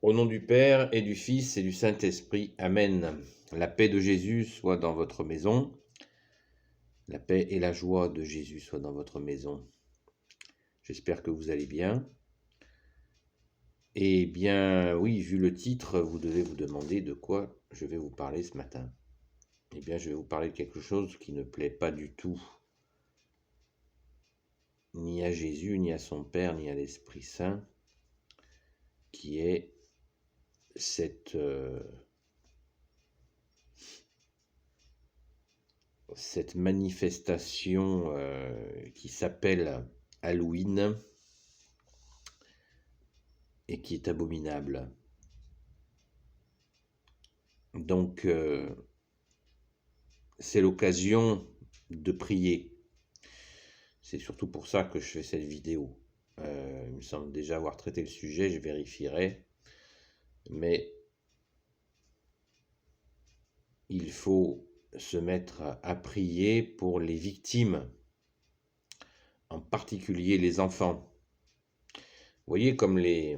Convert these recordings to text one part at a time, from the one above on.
Au nom du Père et du Fils et du Saint-Esprit. Amen. La paix de Jésus soit dans votre maison. La paix et la joie de Jésus soient dans votre maison. J'espère que vous allez bien. Eh bien, oui, vu le titre, vous devez vous demander de quoi je vais vous parler ce matin. Eh bien, je vais vous parler de quelque chose qui ne plaît pas du tout, ni à Jésus, ni à son Père, ni à l'Esprit Saint, qui est cette manifestation qui s'appelle Halloween et qui est abominable. Donc, c'est l'occasion de prier. C'est surtout pour ça que je fais cette vidéo. Il me semble déjà avoir traité le sujet, je vérifierai. Mais il faut se mettre à prier pour les victimes, en particulier les enfants. Vous voyez comme les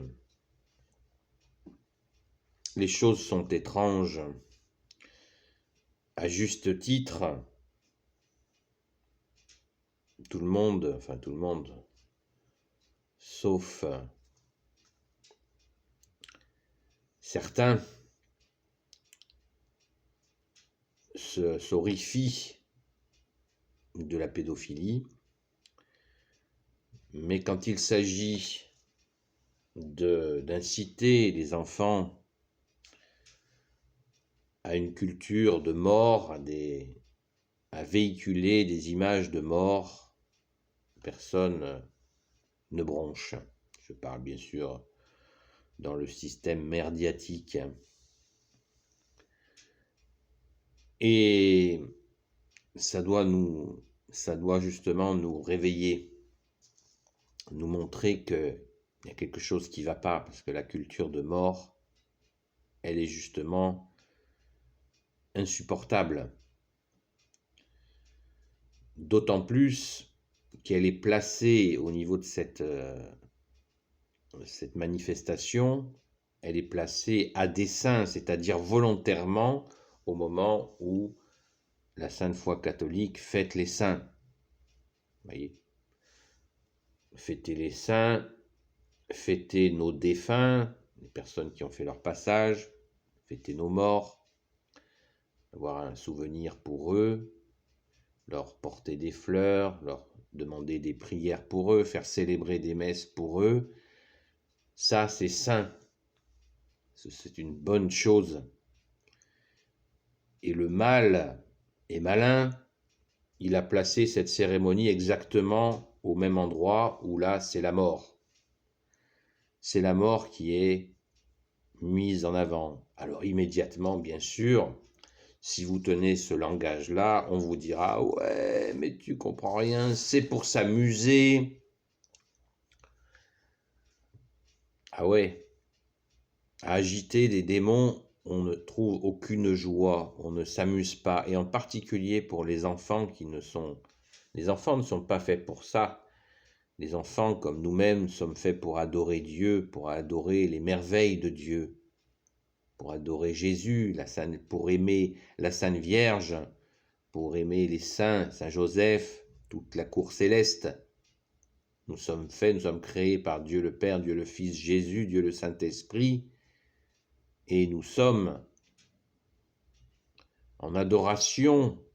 choses sont étranges. À juste titre, tout le monde, sauf certains, s'horrifient de la pédophilie, mais quand il s'agit d'inciter les enfants à une culture de mort, à véhiculer des images de mort, personne ne bronche. Je parle bien sûr dans le système médiatique. Et ça doit justement nous réveiller, nous montrer qu'il y a quelque chose qui ne va pas, parce que la culture de mort, elle est justement insupportable. D'autant plus qu'elle est placée au niveau de cette manifestation, elle est placée à dessein, c'est-à-dire volontairement, au moment où la Sainte Foi catholique fête les saints. Vous voyez, fêter les saints, fêter nos défunts, les personnes qui ont fait leur passage, fêter nos morts, avoir un souvenir pour eux, leur porter des fleurs, leur demander des prières pour eux, faire célébrer des messes pour eux. Ça, c'est saint. C'est une bonne chose. Et le mal est malin. Il a placé cette cérémonie exactement au même endroit où là, c'est la mort. C'est la mort qui est mise en avant. Alors immédiatement, bien sûr, si vous tenez ce langage-là, on vous dira « Ouais, mais tu comprends rien, c'est pour s'amuser. » Ah ouais, à agiter des démons, on ne trouve aucune joie, on ne s'amuse pas. Et en particulier pour les enfants Les enfants ne sont pas faits pour ça. Les enfants, comme nous-mêmes, sommes faits pour adorer Dieu, pour adorer les merveilles de Dieu, pour adorer Jésus, pour aimer la Sainte Vierge, pour aimer les saints, Saint Joseph, toute la cour céleste. Nous sommes créés par Dieu le Père, Dieu le Fils, Jésus, Dieu le Saint-Esprit, et nous sommes en adoration.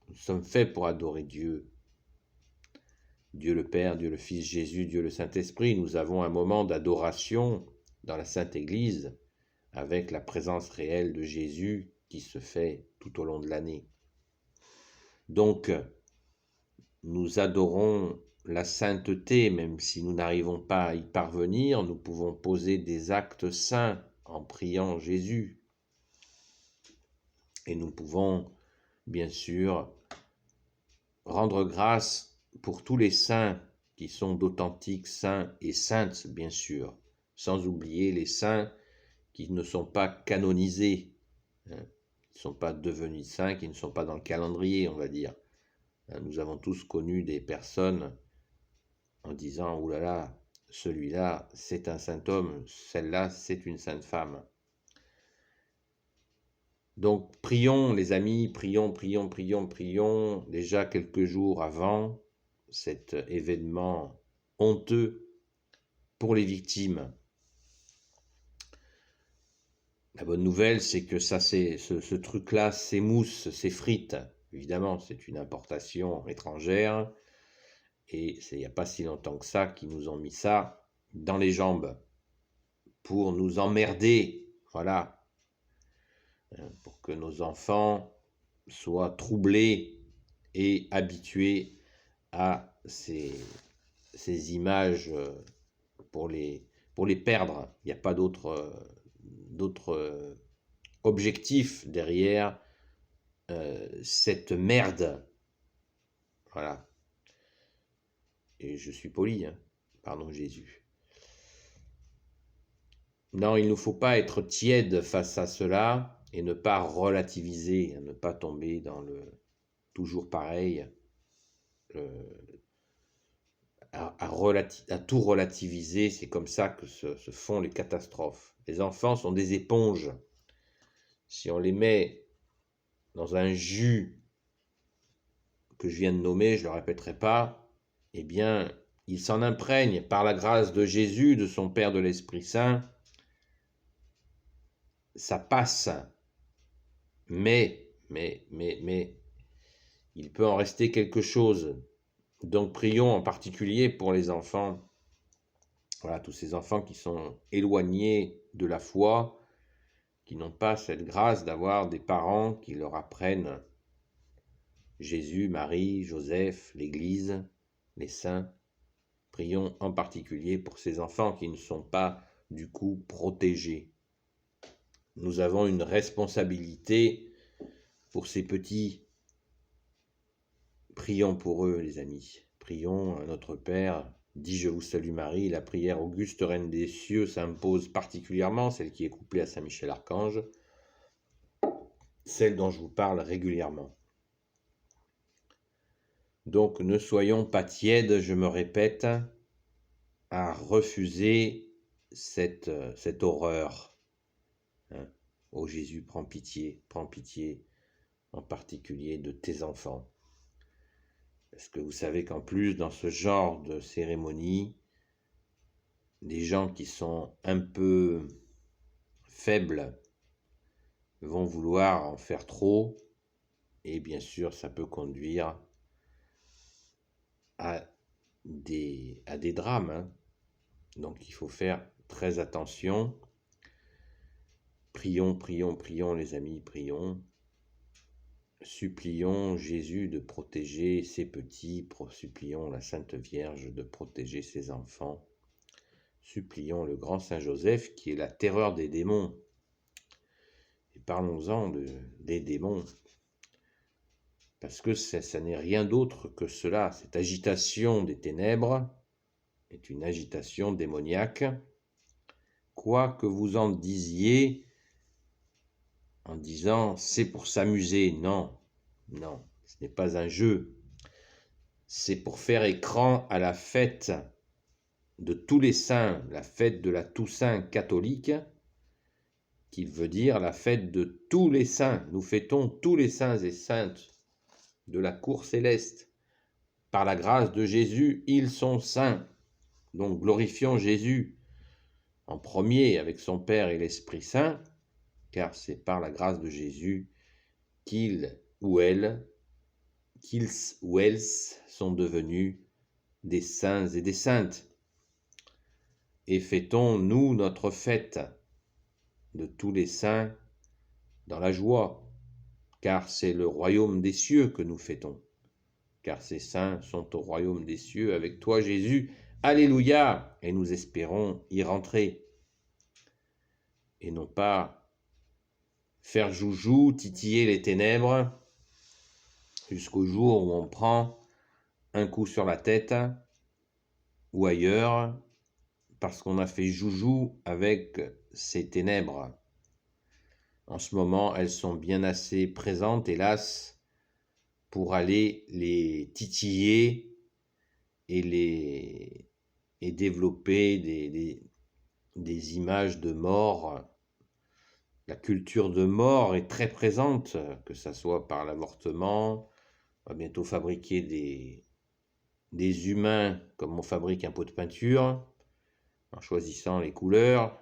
Nous sommes faits pour adorer Dieu. Dieu le Père, Dieu le Fils, Jésus, Dieu le Saint-Esprit. Nous avons un moment d'adoration dans la Sainte Église avec la présence réelle de Jésus qui se fait tout au long de l'année. Donc, nous adorons la sainteté, même si nous n'arrivons pas à y parvenir, nous pouvons poser des actes saints en priant Jésus. Et nous pouvons, bien sûr, rendre grâce pour tous les saints qui sont d'authentiques saints et saintes, bien sûr, sans oublier les saints qui ne sont pas canonisés, qui ne sont pas devenus saints, qui ne sont pas dans le calendrier, on va dire. Nous avons tous connu des personnes en disant « Ouh là là, celui-là, c'est un saint homme, celle-là, c'est une sainte femme. Donc, prions, les amis, prions, prions, prions, prions, déjà quelques jours avant cet événement honteux pour les victimes. La bonne nouvelle, c'est que ce truc-là s'émousse, s'effrite. Évidemment, c'est une importation étrangère. Et il n'y a pas si longtemps que ça qu'ils nous ont mis ça dans les jambes pour nous emmerder. Voilà. Pour que nos enfants soient troublés et habitués à ces images pour les perdre. Il n'y a pas d'autre objectif derrière cette merde. Voilà. Et je suis poli, hein. Pardon Jésus. Non, il ne faut pas être tiède face à cela et ne pas relativiser, ne pas tomber dans le toujours pareil, à tout relativiser. C'est comme ça que se font les catastrophes. Les enfants sont des éponges. Si on les met dans un jus que je viens de nommer, je ne le répéterai pas, eh bien, ils s'en imprègnent par la grâce de Jésus, de son Père, de l'Esprit Saint. Ça passe, mais, il peut en rester quelque chose. Donc, prions en particulier pour les enfants. Voilà, tous ces enfants qui sont éloignés de la foi, qui n'ont pas cette grâce d'avoir des parents qui leur apprennent Jésus, Marie, Joseph, l'Église, les saints. Prions en particulier pour ces enfants qui ne sont pas du coup protégés. Nous avons une responsabilité pour ces petits. Prions pour eux, les amis. Prions à notre Père. Dis je vous salue Marie. La prière auguste Reine des cieux s'impose particulièrement, celle qui est couplée à Saint Michel Archange, celle dont je vous parle régulièrement. Donc ne soyons pas tièdes, je me répète, à refuser cette horreur. Ô Jésus, prends pitié en particulier de tes enfants. Parce que vous savez qu'en plus, dans ce genre de cérémonie, des gens qui sont un peu faibles vont vouloir en faire trop, et bien sûr, ça peut conduire à des drames. Hein. Donc il faut faire très attention. Prions, prions, prions les amis, prions. Supplions Jésus de protéger ses petits, supplions la Sainte Vierge de protéger ses enfants. Supplions le grand Saint Joseph qui est la terreur des démons. Et parlons-en des démons. Parce que ça n'est rien d'autre que cela. Cette agitation des ténèbres est une agitation démoniaque. Quoi que vous en disiez, en disant c'est pour s'amuser, non, ce n'est pas un jeu. C'est pour faire écran à la fête de tous les saints, la fête de la Toussaint catholique, qui veut dire la fête de tous les saints. Nous fêtons tous les saints et saintes de la cour céleste. Par la grâce de Jésus, ils sont saints. Donc glorifions Jésus en premier avec son Père et l'Esprit Saint, car c'est par la grâce de Jésus qu'ils ou elles sont devenus des saints et des saintes. Et fêtons, nous, notre fête de tous les saints dans la joie, car c'est le royaume des cieux que nous fêtons, car ces saints sont au royaume des cieux avec toi, Jésus. Alléluia! Et nous espérons y rentrer. Et non pas faire joujou, titiller les ténèbres, jusqu'au jour où on prend un coup sur la tête ou ailleurs, parce qu'on a fait joujou avec ces ténèbres. En ce moment, elles sont bien assez présentes, hélas, pour aller les titiller et et développer des images de mort. La culture de mort est très présente, que ce soit par l'avortement. On va bientôt fabriquer des humains comme on fabrique un pot de peinture, en choisissant les couleurs.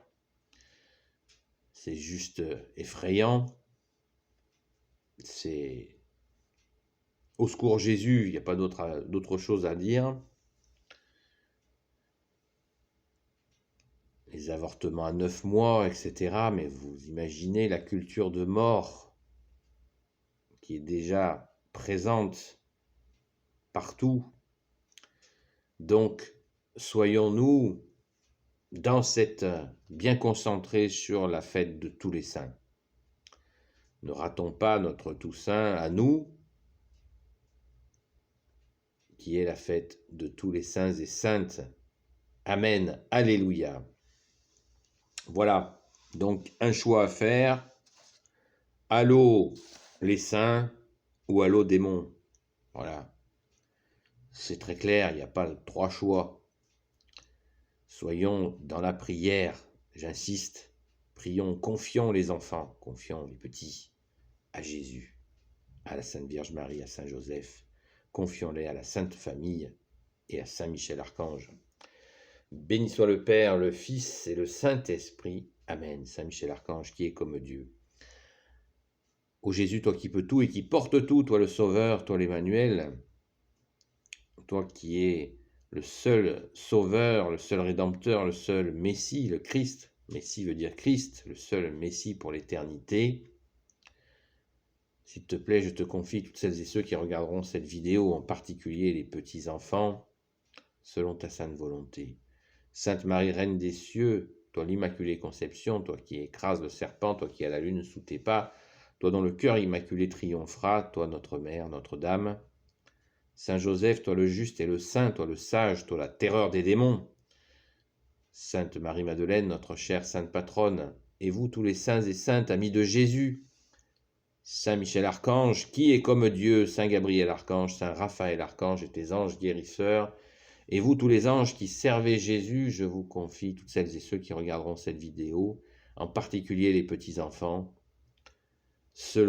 C'est juste effrayant. C'est au secours Jésus, il n'y a pas d'autre chose à dire. Les avortements à 9 mois, etc. Mais vous imaginez la culture de mort qui est déjà présente partout. Donc, soyons-nous bien concentrés sur la fête de tous les saints. Ne ratons pas notre Toussaint à nous, qui est la fête de tous les saints et saintes. Amen, alléluia. Voilà, donc un choix à faire. Allô les saints ou allô démons. Voilà, c'est très clair, il n'y a pas trois choix. Soyons dans la prière, j'insiste. Prions, confions les enfants, confions les petits à Jésus, à la Sainte Vierge Marie, à Saint Joseph. Confions-les à la Sainte Famille et à Saint Michel Archange. Béni soit le Père, le Fils et le Saint-Esprit. Amen. Saint Michel Archange qui est comme Dieu. Ô Jésus, toi qui peux tout et qui porte tout, toi le Sauveur, toi l'Emmanuel, toi qui es le seul Sauveur, le seul Rédempteur, le seul Messie, le Christ. Messie veut dire Christ, le seul Messie pour l'éternité. S'il te plaît, je te confie toutes celles et ceux qui regarderont cette vidéo, en particulier les petits-enfants, selon ta sainte volonté. Sainte Marie, Reine des cieux, toi l'Immaculée Conception, toi qui écrases le serpent, toi qui as la lune sous tes pas, toi dont le cœur immaculé triomphera, toi notre Mère, Notre-Dame. Saint Joseph, toi le juste et le saint, toi le sage, toi la terreur des démons. Sainte Marie-Madeleine, notre chère sainte patronne, et vous tous les saints et saintes, amis de Jésus. Saint Michel Archange, qui est comme Dieu, Saint Gabriel Archange, Saint Raphaël Archange et tes anges guérisseurs, et vous tous les anges qui servez Jésus, je vous confie toutes celles et ceux qui regarderont cette vidéo, en particulier les petits-enfants, ceux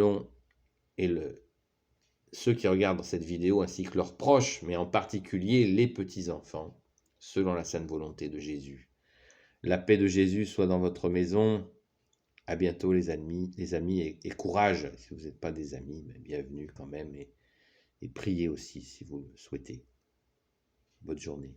qui regardent cette vidéo ainsi que leurs proches, mais en particulier les petits-enfants, selon la sainte volonté de Jésus. La paix de Jésus soit dans votre maison. À bientôt les amis et courage si vous n'êtes pas des amis, mais bienvenue quand même et priez aussi si vous le souhaitez. Bonne journée.